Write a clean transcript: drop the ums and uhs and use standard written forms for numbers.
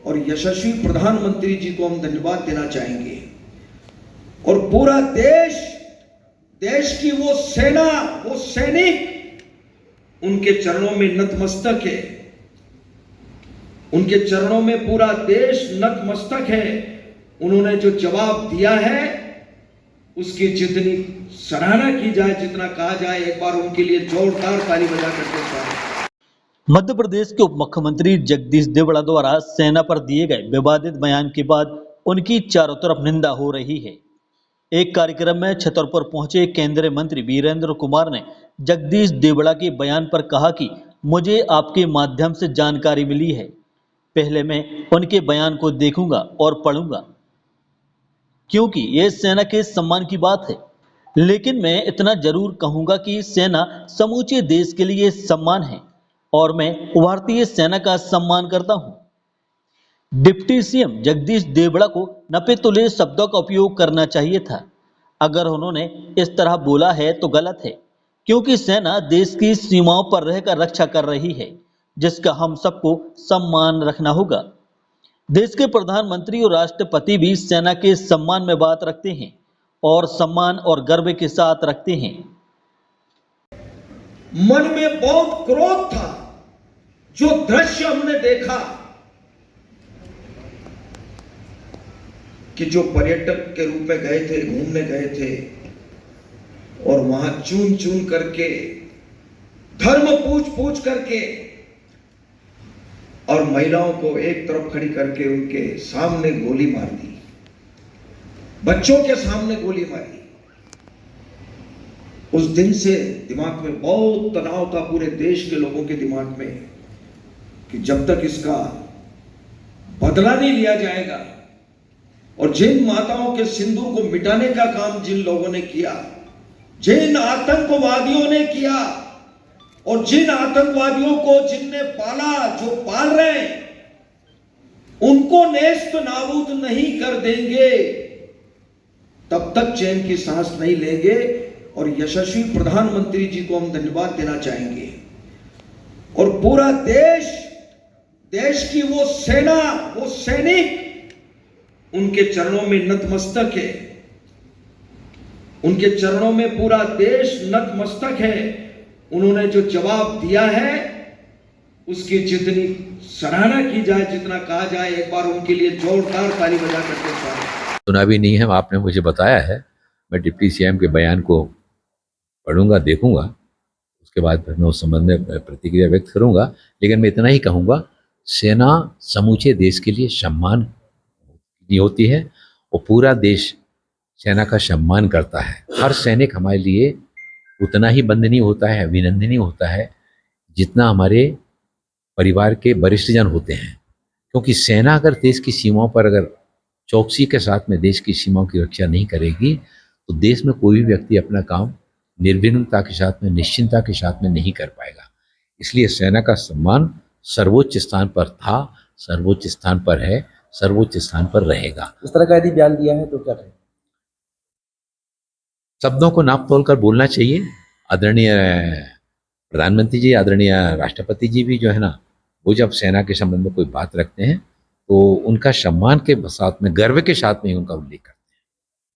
और यशस्वी प्रधानमंत्री जी को हम धन्यवाद देना चाहेंगे। और पूरा देश, देश की वो सेना, वो सैनिक उनके चरणों में नतमस्तक है। उनके चरणों में पूरा देश नतमस्तक है। उन्होंने जो जवाब दिया है उसकी जितनी सराहना की जाए, जितना कहा जाए, एक बार उनके लिए जोरदार ताली बजा करके स्वागत। मध्य प्रदेश के उप मुख्यमंत्री जगदीश देवड़ा द्वारा सेना पर दिए गए विवादित बयान के बाद उनकी चारों तरफ निंदा हो रही है। एक कार्यक्रम में छतरपुर पहुंचे केंद्रीय मंत्री वीरेंद्र कुमार ने जगदीश देवड़ा के बयान पर कहा कि मुझे आपके माध्यम से जानकारी मिली है, पहले मैं उनके बयान को देखूंगा और पढ़ूंगा, क्योंकि यह सेना के सम्मान की बात है। लेकिन मैं इतना जरूर कहूंगा कि सेना समूचे देश के लिए सम्मान है और मैं भारतीय सेना का सम्मान करता हूं। डिप्टी सीएम जगदीश देवड़ा को नपे-तुले शब्दों का उपयोग करना चाहिए था। अगर उन्होंने इस तरह बोला है तो गलत है, क्योंकि सेना देश की सीमाओं पर रहकर रक्षा कर रही है, जिसका हम सबको सम्मान रखना होगा। देश के प्रधानमंत्री और राष्ट्रपति भी सेना के सम्मान में बात रखते हैं और सम्मान और गर्व के साथ रखते हैं। मन में बहुत क्रोध था। जो दृश्य हमने देखा कि जो पर्यटक के रूप में गए थे, घूमने गए थे और वहां चून चून करके, धर्म पूछ करके और महिलाओं को एक तरफ खड़ी करके उनके सामने गोली मार दी, बच्चों के सामने गोली मारी। उस दिन से दिमाग में बहुत तनाव था, पूरे देश के लोगों के दिमाग में, कि जब तक इसका बदला नहीं लिया जाएगा और जिन माताओं के सिंदूर को मिटाने का काम जिन लोगों ने किया, जिन आतंकवादियों ने किया और जिन आतंकवादियों को जिनने पाला, जो पाल रहे हैं, उनको नेस्त नाबूद नहीं कर देंगे तब तक चैन की सांस नहीं लेंगे। और यशस्वी प्रधानमंत्री जी को हम धन्यवाद देना चाहेंगे। और पूरा देश, देश की वो सेना, वो सैनिक उनके चरणों में नतमस्तक है। उनके चरणों में पूरा देश नतमस्तक है। उन्होंने जो जवाब दिया है उसकी जितनी सराहना की जाए, जितना कहा जाए, एक बार उनके लिए जोरदार ताली बजा करके स्वागत। सुना भी नहीं है, आपने मुझे बताया है। मैं डिप्टी सीएम के बयान को पढ़ूंगा, देखूंगा, उसके बाद फिर मैं उस संबंध में प्रतिक्रिया व्यक्त करूंगा। लेकिन मैं इतना ही कहूंगा, सेना समूचे देश के लिए सम्मान की होती है और पूरा देश सेना का सम्मान करता है। हर सैनिक हमारे लिए उतना ही वंदनीय होता है, अभिनंदनीय होता है, जितना हमारे परिवार के वरिष्ठजन होते हैं। क्योंकि सेना अगर देश की सीमाओं पर अगर चौकसी के साथ में देश की सीमाओं की रक्षा नहीं करेगी तो देश में कोई भी व्यक्ति अपना काम निर्विघ्नता के साथ में, निश्चिंतता के साथ में नहीं कर पाएगा। इसलिए सेना का सम्मान सर्वोच्च स्थान पर था, सर्वोच्च स्थान पर है, सर्वोच्च स्थान पर रहेगा। इस तरह का यदि बयान दिया है तो क्या करें? शब्दों को नाप तोल कर बोलना चाहिए। आदरणीय प्रधानमंत्री जी, आदरणीय राष्ट्रपति जी भी जो है ना, वो जब सेना के संबंध में कोई बात रखते हैं तो उनका सम्मान के साथ में, गर्व के साथ में ही उनका उल्लेख करते हैं।